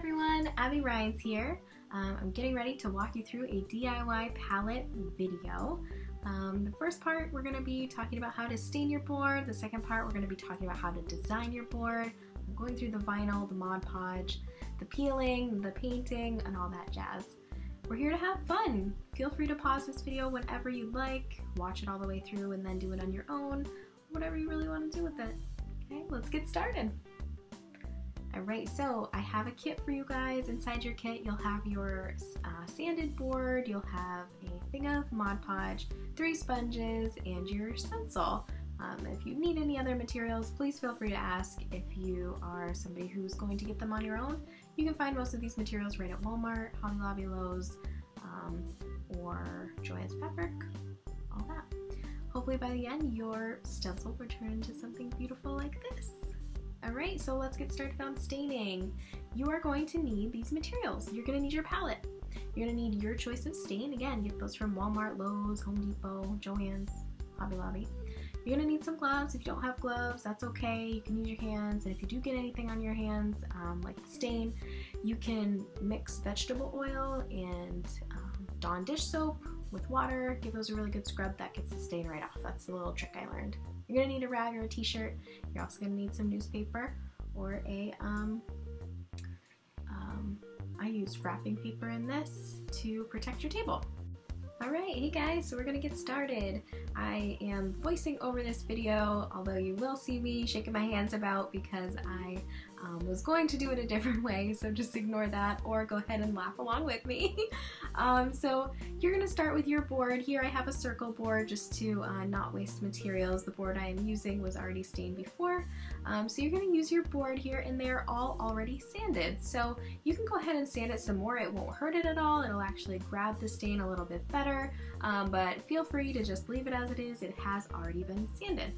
everyone, Abby Ryan's here. I'm getting ready to walk you through a DIY palette video. The first part we're going to be talking about how to stain your board. The second part we're going to be talking about how to design your board. I'm going through the vinyl, the Mod Podge, the peeling, the painting, and all that jazz. We're here to have fun. Feel free to pause this video whenever you'd like, watch it all the way through, and then do it on your own, whatever you really want to do with it. Okay, let's get started. Alright, so I have a kit for you guys. Inside your kit you'll have your sanded board, you'll have a thing of Mod Podge, 3 sponges, and your stencil. If you need any other materials, please feel free to ask. If you are somebody who's going to get them on your own, you can find most of these materials right at Walmart, Hobby Lobby, Lowe's, or Joann's Fabric, all that. Hopefully by the end your stencil will turn into something beautiful like this. Alright, so let's get started on staining. You are going to need these materials. You're going to need your palette. You're going to need your choice of stain. Again, get those from Walmart, Lowe's, Home Depot, Joann's, Hobby Lobby. You're going to need some gloves. If you don't have gloves, that's okay. You can use your hands. And if you do get anything on your hands, like the stain, you can mix vegetable oil and Dawn dish soap with water. Give those a really good scrub. That gets the stain right off. That's the little trick I learned. You're going to need a rag or a t-shirt. You're also going to need some newspaper or a, I used wrapping paper in this to protect your table. Alright, hey guys, so we're going to get started. I am voicing over this video, although you will see me shaking my hands about because I was going to do it a different way, so just ignore that or go ahead and laugh along with me. So you're going to start with your board. Here I have a circle board just to not waste materials. The board I am using was already stained before. So you're going to use your board here and they're all already sanded. So you can go ahead and sand it some more. It won't hurt it at all. It'll actually grab the stain a little bit better, but feel free to just leave it as it is. It has already been sanded.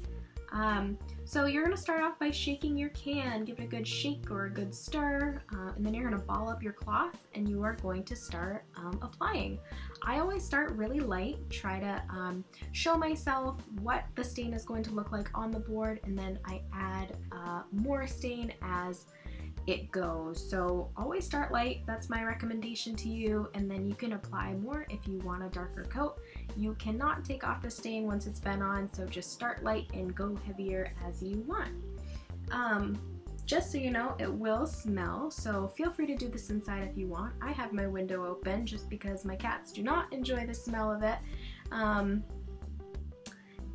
So you're going to start off by shaking your can. Give it a good shake or a good stir, and then you're going to ball up your cloth and you are going to start applying. I always start really light, try to show myself what the stain is going to look like on the board, and then I add more stain as it goes. So always start light, that's my recommendation to you, and then you can apply more if you want a darker coat. You cannot take off the stain once it's been on, so just start light and go heavier as you want. Just so you know, it will smell, so feel free to do this inside if you want. I have my window open just because my cats do not enjoy the smell of it.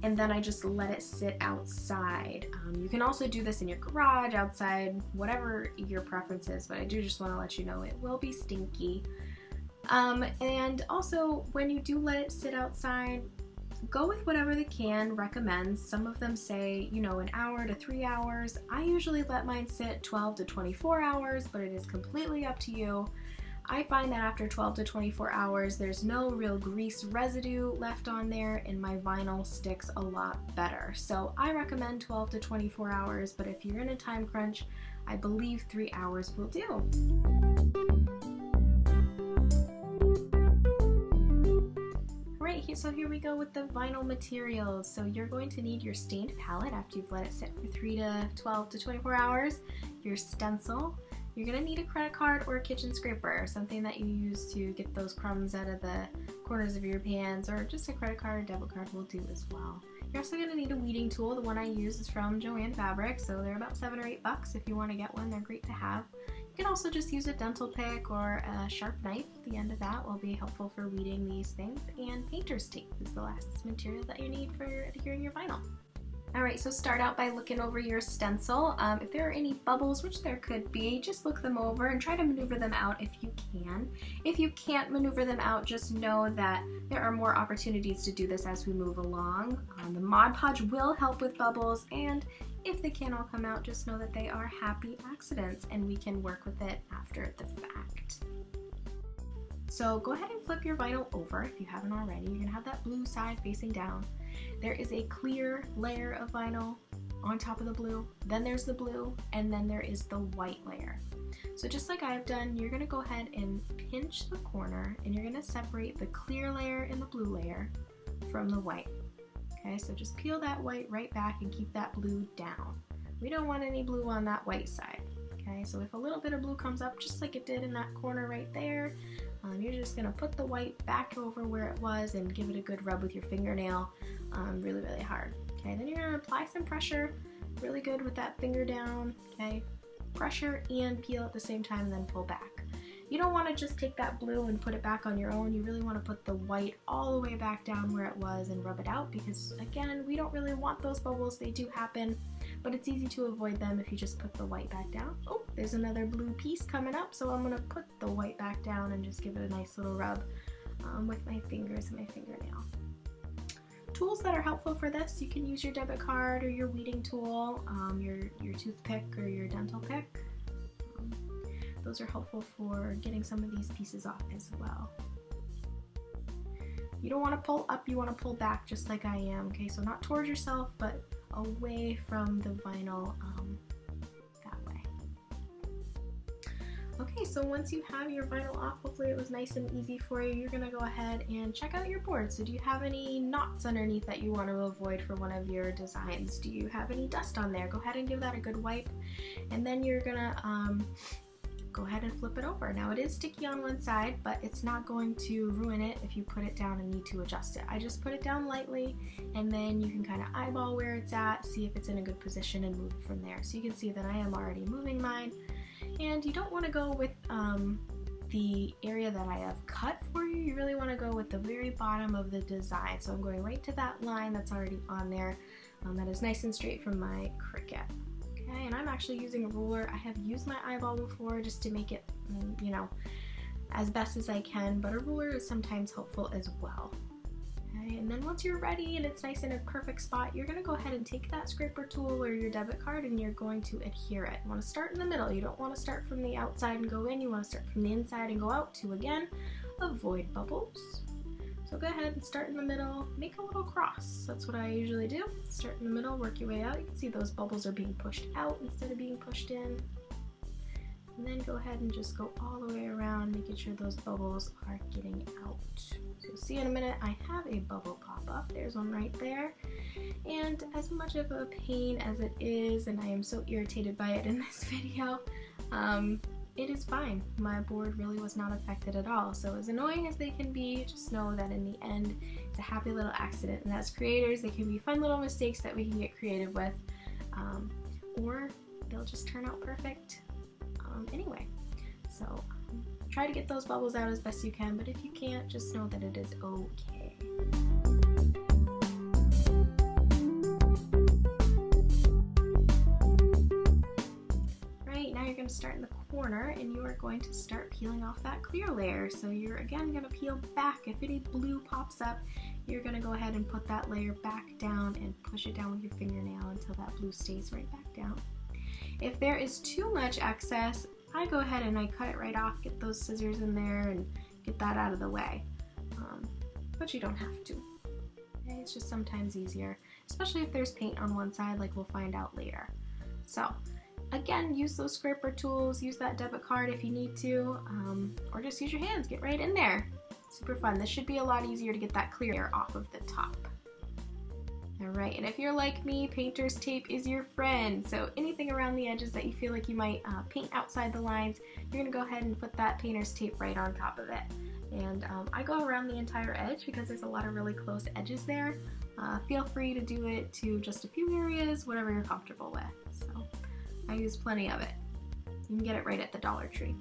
And then I just let it sit outside. You can also do this in your garage, outside, whatever your preference is, but I do just want to let you know it will be stinky. And also, when you do let it sit outside, go with whatever the can recommends. Some of them say, you know, an hour to 3 hours. I usually let mine sit 12 to 24 hours, but it is completely up to you. I find that after 12 to 24 hours, there's no real grease residue left on there and my vinyl sticks a lot better. So I recommend 12 to 24 hours, but if you're in a time crunch, I believe 3 hours will do. Right, so here we go with the vinyl materials. So you're going to need your stained palette after you've let it sit for 3 to 12 to 24 hours, your stencil. You're going to need a credit card or a kitchen scraper, something that you use to get those crumbs out of the corners of your pans, or just a credit card or debit card will do as well. You're also going to need a weeding tool. The one I use is from Joann's Fabric, so they're about $7 or $8 if you want to get one. They're great to have. You can also just use a dental pick or a sharp knife. The end of that will be helpful for weeding these things. And painter's tape is the last material that you need for adhering your vinyl. Alright, so start out by looking over your stencil. If there are any bubbles, which there could be, just look them over and try to maneuver them out if you can. If you can't maneuver them out, just know that there are more opportunities to do this as we move along. The Mod Podge will help with bubbles, and if they can't all come out, just know that they are happy accidents and we can work with it after the fact. So go ahead and flip your vinyl over if you haven't already. You're going to have that blue side facing down. There is a clear layer of vinyl on top of the blue, then there's the blue, and then there is the white layer. So just like I've done, you're going to go ahead and pinch the corner and you're going to separate the clear layer and the blue layer from the white. Okay, so just peel that white right back and keep that blue down. We don't want any blue on that white side. Okay, so if a little bit of blue comes up, just like it did in that corner right there, you're just gonna put the white back over where it was and give it a good rub with your fingernail really, really hard. Okay, then you're gonna apply some pressure, really good with that finger down, okay? Pressure and peel at the same time, then pull back. You don't want to just take that blue and put it back on your own. You really want to put the white all the way back down where it was and rub it out, because again, we don't really want those bubbles. They do happen, but it's easy to avoid them if you just put the white back down. Oh, there's another blue piece coming up, so I'm going to put the white back down and just give it a nice little rub with my fingers and my fingernail. Tools that are helpful for this, you can use your debit card or your weeding tool, your toothpick or your dental pick. Those are helpful for getting some of these pieces off as well. You don't want to pull up, you want to pull back just like I am, okay? So not towards yourself, but away from the vinyl that way. Okay, so once you have your vinyl off, hopefully it was nice and easy for you, you're gonna go ahead and check out your board. So do you have any knots underneath that you want to avoid for one of your designs? Do you have any dust on there? Go ahead and give that a good wipe, and then you're gonna go ahead and flip it over. Now it is sticky on one side, but it's not going to ruin it if you put it down and need to adjust it. I just put it down lightly, and then you can kind of eyeball where it's at, see if it's in a good position, and move it from there. So you can see that I am already moving mine, and you don't want to go with the area that I have cut for you. You really want to go with the very bottom of the design. So I'm going right to that line that's already on there, that is nice and straight from my Cricut. Okay, and I'm actually using a ruler. I have used my eyeball before just to make it, you know, as best as I can, but a ruler is sometimes helpful as well. Okay, and then once you're ready and it's nice in a perfect spot, you're gonna go ahead and take that scraper tool or your debit card and you're going to adhere it. You wanna start in the middle. You don't wanna start from the outside and go in. You wanna start from the inside and go out to, again, avoid bubbles. So go ahead and start in the middle, make a little cross. That's what I usually do. Start in the middle, work your way out. You can see those bubbles are being pushed out instead of being pushed in. And then go ahead and just go all the way around, making sure those bubbles are getting out. So you'll see in a minute, I have a bubble pop up. There's one right there. And as much of a pain as it is, and I am so irritated by it in this video, it is fine. My board really was not affected at all. So as annoying as they can be, just know that in the end, it's a happy little accident. And as creators, they can be fun little mistakes that we can get creative with, or they'll just turn out perfect anyway. So try to get those bubbles out as best you can, but if you can't, just know that it is okay. Now you're going to start in the corner and you are going to start peeling off that clear layer. So you're again going to peel back. If any blue pops up, you're going to go ahead and put that layer back down and push it down with your fingernail until that blue stays right back down. If there is too much excess, I go ahead and I cut it right off, get those scissors in there and get that out of the way. But you don't have to. Okay? It's just sometimes easier, especially if there's paint on one side, like we'll find out later. So again, use those scraper tools, use that debit card if you need to, or just use your hands, get right in there. Super fun. This should be a lot easier to get that clear layer off of the top. Alright, and if you're like me, painter's tape is your friend. So anything around the edges that you feel like you might paint outside the lines, you're going to go ahead and put that painter's tape right on top of it. And I go around the entire edge because there's a lot of really close edges there. Feel free to do it to just a few areas, whatever you're comfortable with. So I use plenty of it. You can get it right at the Dollar Tree.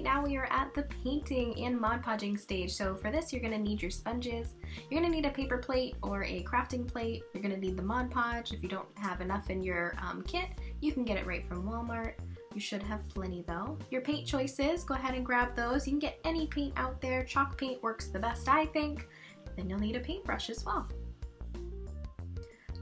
Now we are at the painting and Mod Podging stage. So for this, you're going to need your sponges. You're going to need a paper plate or a crafting plate. You're going to need the Mod Podge. If you don't have enough in your kit, you can get it right from Walmart. You should have plenty though. Your paint choices, go ahead and grab those. You can get any paint out there. Chalk paint works the best, I think. Then you'll need a paintbrush as well.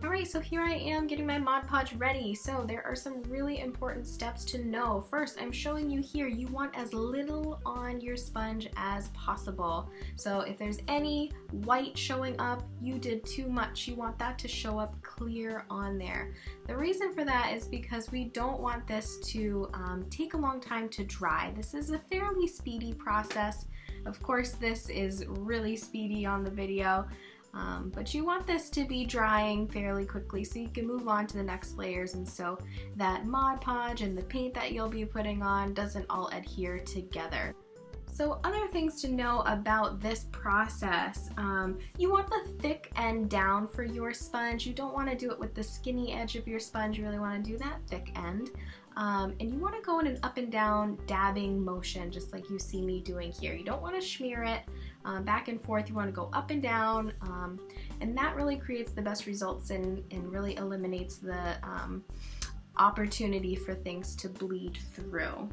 Alright, so here I am getting my Mod Podge ready. So there are some really important steps to know. First, I'm showing you here, you want as little on your sponge as possible. So if there's any white showing up, you did too much. You want that to show up clear on there. The reason for that is because we don't want this to take a long time to dry. This is a fairly speedy process. Of course, this is really speedy on the video. But you want this to be drying fairly quickly so you can move on to the next layers, and so that Mod Podge and the paint that you'll be putting on doesn't all adhere together. So other things to know about this process, you want the thick end down for your sponge. You don't want to do it with the skinny edge of your sponge, you really want to do that thick end. And you want to go in an up and down dabbing motion, just like you see me doing here. You don't want to smear it back and forth, you want to go up and down, and that really creates the best results and really eliminates the opportunity for things to bleed through.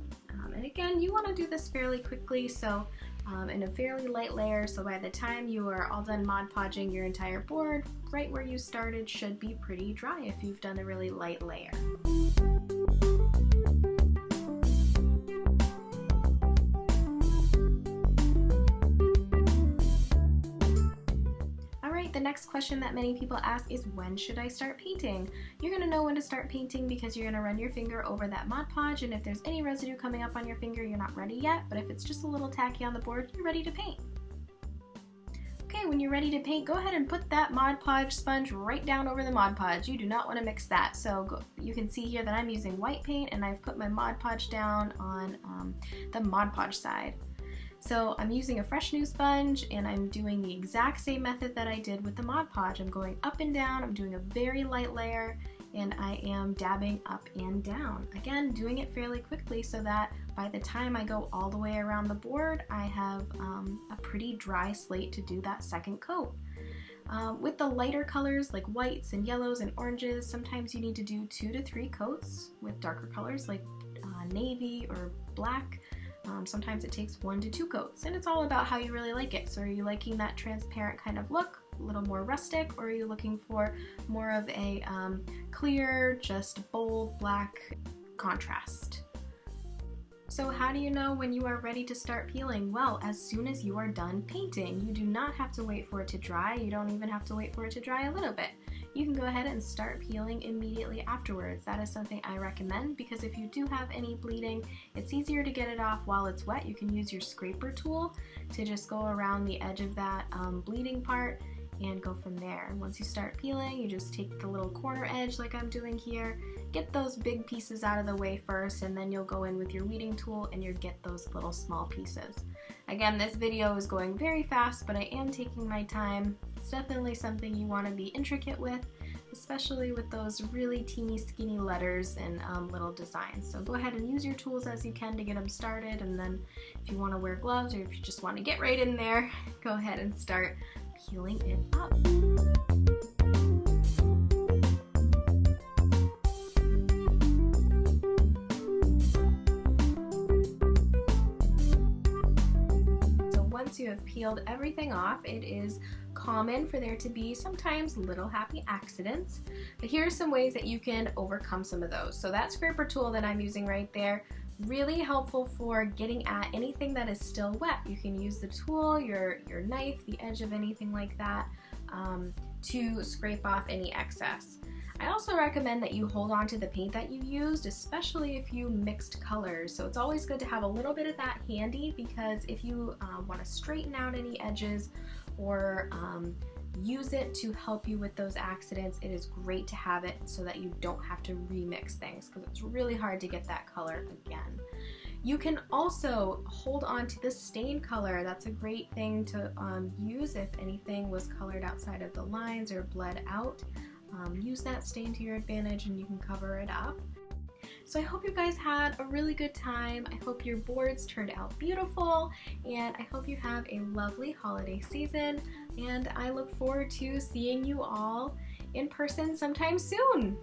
And again, you want to do this fairly quickly, so in a fairly light layer, so by the time you are all done Mod Podging your entire board, right where you started should be pretty dry if you've done a really light layer. The next question that many people ask is, when should I start painting? You're going to know when to start painting because you're going to run your finger over that Mod Podge, and if there's any residue coming up on your finger, you're not ready yet, but if it's just a little tacky on the board, you're ready to paint. Okay, when you're ready to paint, go ahead and put that Mod Podge sponge right down over the Mod Podge. You do not want to mix that. So you can see here that I'm using white paint and I've put my Mod Podge down on the Mod Podge side. So I'm using a fresh new sponge and I'm doing the exact same method that I did with the Mod Podge. I'm going up and down, I'm doing a very light layer, and I am dabbing up and down. Again, doing it fairly quickly so that by the time I go all the way around the board, I have a pretty dry slate to do that second coat. With the lighter colors like whites and yellows and oranges, sometimes you need to do 2 to 3 coats. With darker colors like navy or black, sometimes it takes 1 to 2 coats, and it's all about how you really like it. So are you liking that transparent kind of look, a little more rustic, or are you looking for more of a clear, just bold black contrast? So how do you know when you are ready to start peeling? Well, as soon as you are done painting. You do not have to wait for it to dry. You don't even have to wait for it to dry a little bit. You can go ahead and start peeling immediately afterwards. That is something I recommend because if you do have any bleeding, it's easier to get it off while it's wet. You can use your scraper tool to just go around the edge of that bleeding part and go from there. And once you start peeling, you just take the little corner edge like I'm doing here, get those big pieces out of the way first, and then you'll go in with your weeding tool and you'll get those little small pieces. Again, this video is going very fast, but I am taking my time. It's definitely something you want to be intricate with, especially with those really teeny skinny letters and little designs. So go ahead and use your tools as you can to get them started, and then if you want to wear gloves or if you just want to get right in there, go ahead and start peeling it up. Once you have peeled everything off, it is common for there to be sometimes little happy accidents, but here are some ways that you can overcome some of those. So that scraper tool that I'm using right there, really helpful for getting at anything that is still wet. You can use the tool, your knife, the edge of anything like that to scrape off any excess. I also recommend that you hold on to the paint that you used, especially if you mixed colors. So it's always good to have a little bit of that handy because if you want to straighten out any edges or use it to help you with those accidents, it is great to have it so that you don't have to remix things because it's really hard to get that color again. You can also hold on to the stain color. That's a great thing to use if anything was colored outside of the lines or bled out. Use that stain to your advantage and you can cover it up. So I hope you guys had a really good time. I hope your boards turned out beautiful, and I hope you have a lovely holiday season, and I look forward to seeing you all in person sometime soon.